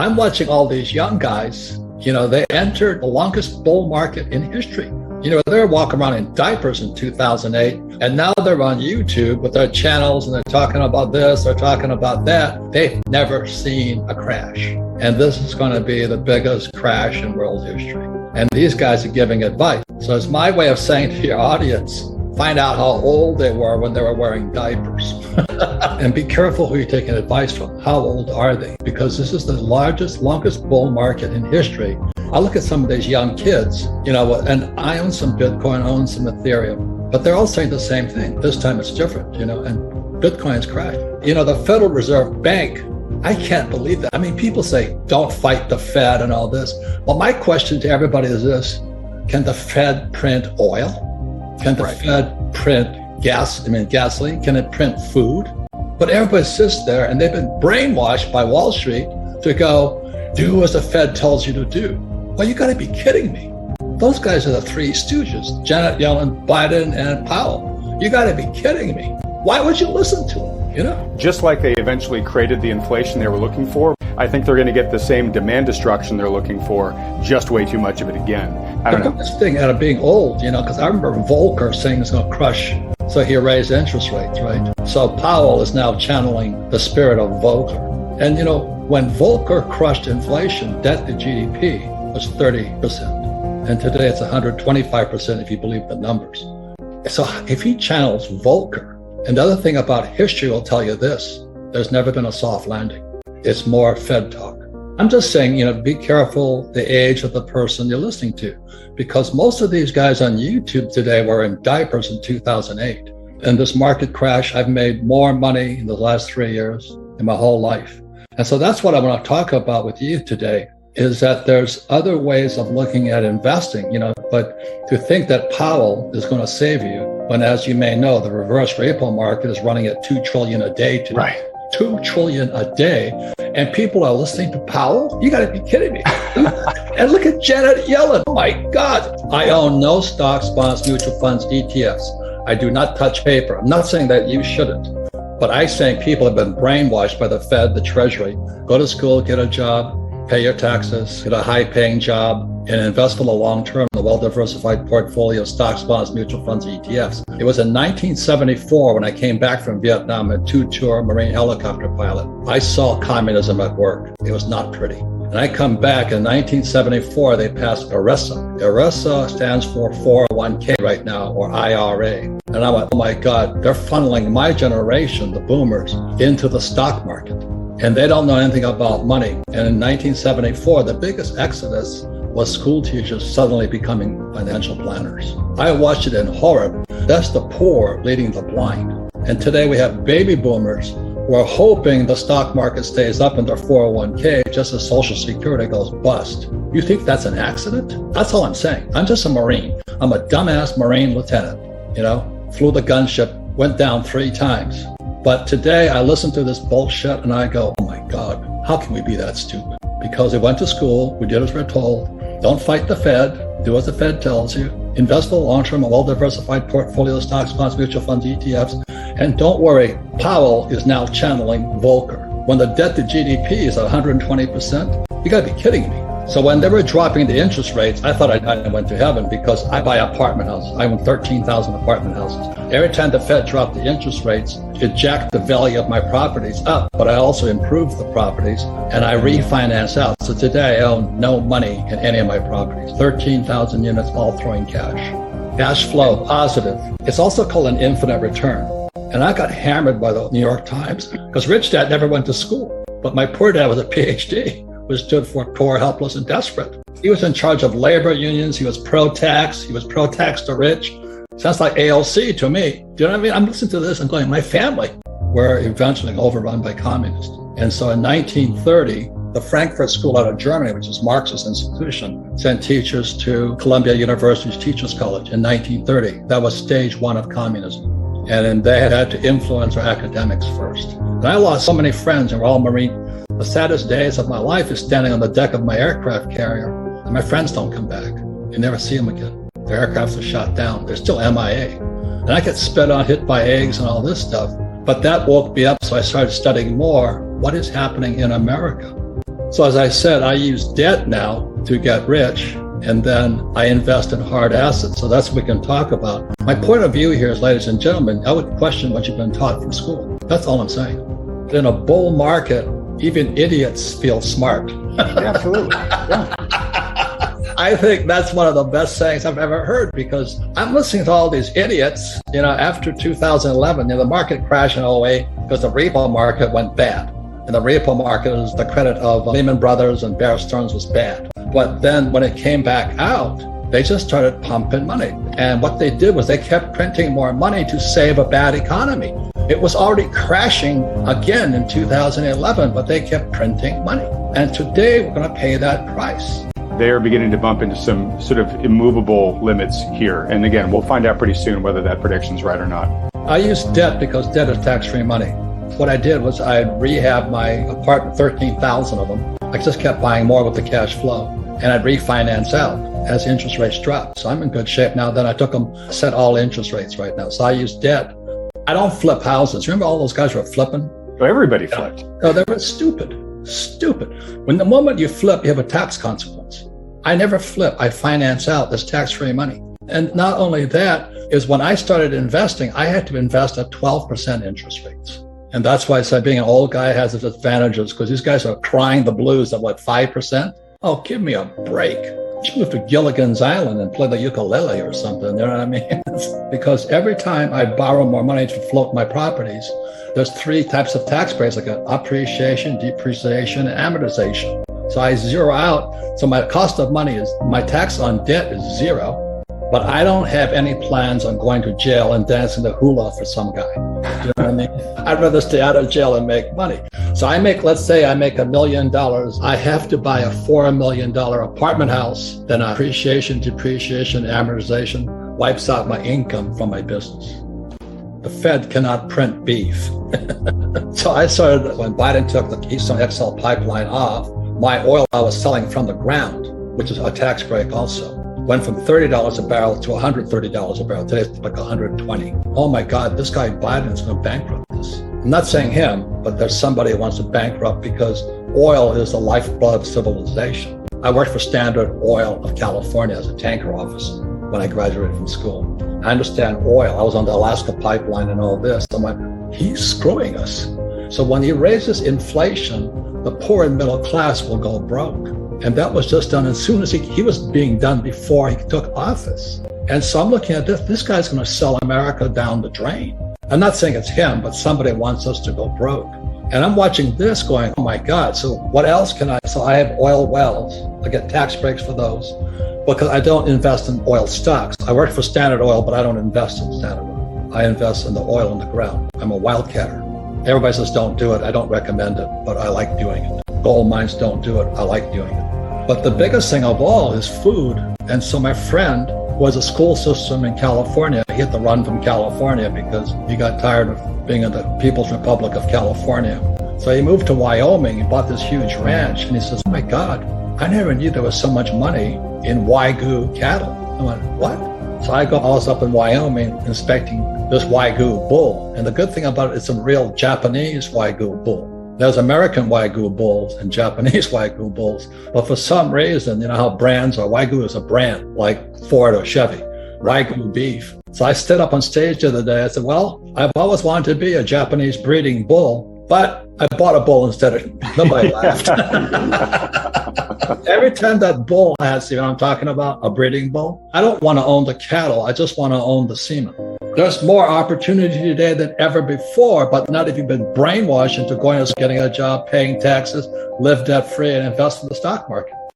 I'm watching all these young guys, they entered the longest bull market in history. They're walking around in diapers in 2008, and now they're on YouTube with their channels, and they're talking about this, they're talking about that. They've never seen a crash. And this is going to be the biggest crash in world history. And these guys are giving advice. So it's my way of saying to your audience, find out how old they were when they were wearing diapers. And be careful who you're taking advice from. How old are they? Because this is the longest bull market in history. I look at some of these young kids, and I own some Bitcoin, I own some Ethereum, but they're all saying the same thing. This time it's different, and Bitcoin's crashed. The Federal Reserve Bank, I can't believe that. I mean, people say, don't fight the Fed and all this. Well, my question to everybody is this: can the Fed print oil? Can the Fed print gasoline? Can it print food? But everybody sits there and they've been brainwashed by Wall Street to go, do as the Fed tells you to do. Well, you got to be kidding me. Those guys are the three stooges, Janet Yellen, Biden, and Powell. You got to be kidding me. Why would you listen to them, Just like they eventually created the inflation they were looking for, I think they're going to get the same demand destruction they're looking for, just way too much of it again. I don't know. This thing out of being old, because I remember Volcker saying it's going to crush, so he raised interest rates, right? So Powell is now channeling the spirit of Volcker. And, when Volcker crushed inflation, debt to GDP was 30%. And today it's 125% if you believe the numbers. So if he channels Volcker, and the other thing about history will tell you this: there's never been a soft landing. It's more Fed talk. I'm just saying, be careful the age of the person you're listening to, because most of these guys on YouTube today were in diapers in 2008. And this market crash, I've made more money in the last 3 years in my whole life. And so that's what I want to talk about with you today, is that there's other ways of looking at investing, but to think that Powell is going to save you when, as you may know, the reverse repo market is running at $2 trillion a day today. Right. $2 trillion a day, and people are listening to Powell? You got to be kidding me. And look at Janet Yellen. Oh my God. I own no stocks, bonds, mutual funds, ETFs. I do not touch paper. I'm not saying that you shouldn't, but I'm saying people have been brainwashed by the Fed, the Treasury. Go to school, get a job, pay your taxes, get a high-paying job, and invest for the long term in a well-diversified portfolio of stocks, bonds, mutual funds, ETFs. It was in 1974 when I came back from Vietnam, a two-tour Marine helicopter pilot. I saw communism at work. It was not pretty. And I come back in 1974, they passed ERISA. ERISA stands for 401k right now, or IRA. And I went, oh my God, they're funneling my generation, the boomers, into the stock market. And they don't know anything about money. And in 1974, the biggest exodus was school teachers suddenly becoming financial planners. I watched it in horror. That's the poor leading the blind. And today we have baby boomers who are hoping the stock market stays up in their 401k just as Social Security goes bust. You think that's an accident? That's all I'm saying. I'm just a Marine. I'm a dumbass Marine lieutenant, flew the gunship, went down 3 times. But today I listen to this bullshit and I go, oh my God, how can we be that stupid? Because we went to school, we did as we're told. Don't fight the Fed, do as the Fed tells you. Invest for the long term, a well-diversified portfolio of stocks, bonds, mutual funds, ETFs. And don't worry, Powell is now channeling Volcker. When the debt to GDP is 120%, you gotta be kidding me. So when they were dropping the interest rates, I thought I went to heaven because I buy apartment houses. I own 13,000 apartment houses. Every time the Fed dropped the interest rates, it jacked the value of my properties up, but I also improved the properties and I refinance out. So today I own no money in any of my properties. 13,000 units, all throwing cash. Cash flow, positive. It's also called an infinite return. And I got hammered by the New York Times because Rich Dad never went to school, but my poor dad was a PhD. Which stood for poor, helpless, and desperate. He was in charge of labor unions. He was pro-tax. He was pro-tax to rich. Sounds like ALC to me. Do you know what I mean? I'm listening to this and going, my family were eventually overrun by communists. And so in 1930, the Frankfurt School out of Germany, which is Marxist institution, sent teachers to Columbia University's Teachers College in 1930. That was stage 1 of communism. And then they had to influence our academics first. And I lost so many friends, and we're all Marine. The saddest days of my life is standing on the deck of my aircraft carrier, and my friends don't come back. You never see them again. Their aircrafts are shot down. They're still MIA. And I get spit on, hit by eggs and all this stuff. But that woke me up, so I started studying more. What is happening in America? So as I said, I use debt now to get rich, and then I invest in hard assets. So that's what we can talk about. My point of view here is, ladies and gentlemen, I would question what you've been taught from school. That's all I'm saying. In a bull market, even idiots feel smart. Yeah, absolutely. Yeah. I think that's one of the best sayings I've ever heard, because I'm listening to all these idiots, after 2011, the market crashed in 08 because the repo market went bad. And the repo market is the credit of Lehman Brothers and Bear Stearns was bad. But then when it came back out, they just started pumping money. And what they did was they kept printing more money to save a bad economy. It was already crashing again in 2011, but they kept printing money. And today we're going to pay that price. They are beginning to bump into some sort of immovable limits here. And again, we'll find out pretty soon whether that prediction's right or not. I use debt because debt is tax-free money. What I did was I rehabbed my apartment, 13,000 of them. I just kept buying more with the cash flow, and I'd refinance out as interest rates dropped. So I'm in good shape now. Then I took them, set all interest rates right now. So I use debt. I don't flip houses. Remember all those guys were flipping? Oh, everybody flipped. No, they were stupid. When the moment you flip, you have a tax consequence. I never flip. I finance out this tax-free money. And not only that, is when I started investing, I had to invest at 12% interest rates. And that's why I said being an old guy has its advantages, because these guys are crying the blues at 5%? Oh, give me a break. Just move to Gilligan's Island and play the ukulele or something, you know what I mean? Because every time I borrow more money to float my properties, there's 3 types of tax breaks. I got appreciation, depreciation, and amortization. So I zero out. So my cost of money is, my tax on debt is 0, but I don't have any plans on going to jail and dancing the hula for some guy. You know what I mean? I'd rather stay out of jail and make money. So let's say I make $1 million. I have to buy a $4 million apartment house. Then appreciation, depreciation, amortization wipes out my income from my business. The Fed cannot print beef. So I started, when Biden took the Keystone XL pipeline off, my oil I was selling from the ground, which is a tax break also, went from $30 a barrel to $130 a barrel. Today it's like $120. Oh my God, this guy Biden is going to bankrupt this. I'm not saying him, but there's somebody who wants to bankrupt, because oil is the lifeblood of civilization. I worked for Standard Oil of California as a tanker officer when I graduated from school. I understand oil. I was on the Alaska pipeline and all this. I'm like, he's screwing us. So when he raises inflation, the poor and middle class will go broke. And that was just done as soon as he was being done before he took office. And so I'm looking at this guy's going to sell America down the drain. I'm not saying it's him, but somebody wants us to go broke. And I'm watching this going, oh my God, so what else can so I have oil wells. I get tax breaks for those because I don't invest in oil stocks. I work for Standard Oil, but I don't invest in Standard Oil. I invest in the oil in the ground. I'm a wildcatter. Everybody says don't do it. I don't recommend it, but I like doing it. Gold mines don't do it. I like doing it. But the biggest thing of all is food. And so my friend was a school system in California. He had to run from California because he got tired of being in the People's Republic of California. So he moved to Wyoming. He bought this huge ranch. And he says, oh my God, I never knew there was so much money in Wagyu cattle. I went, what? So I was up in Wyoming inspecting this Wagyu bull. And the good thing about it, it's a real Japanese Wagyu bull. There's American Wagyu bulls and Japanese Wagyu bulls. But for some reason, you know how brands are, Wagyu is a brand like Ford or Chevy, Wagyu beef. So I stood up on stage the other day. I said, well, I've always wanted to be a Japanese breeding bull, but I bought a bull instead of, nobody laughed. Every time that bull has, you know what I'm talking about, a breeding bull, I don't want to own the cattle. I just want to own the semen. There's more opportunity today than ever before, but not if you've been brainwashed into going and getting a job, paying taxes, live debt-free, and invest in the stock market.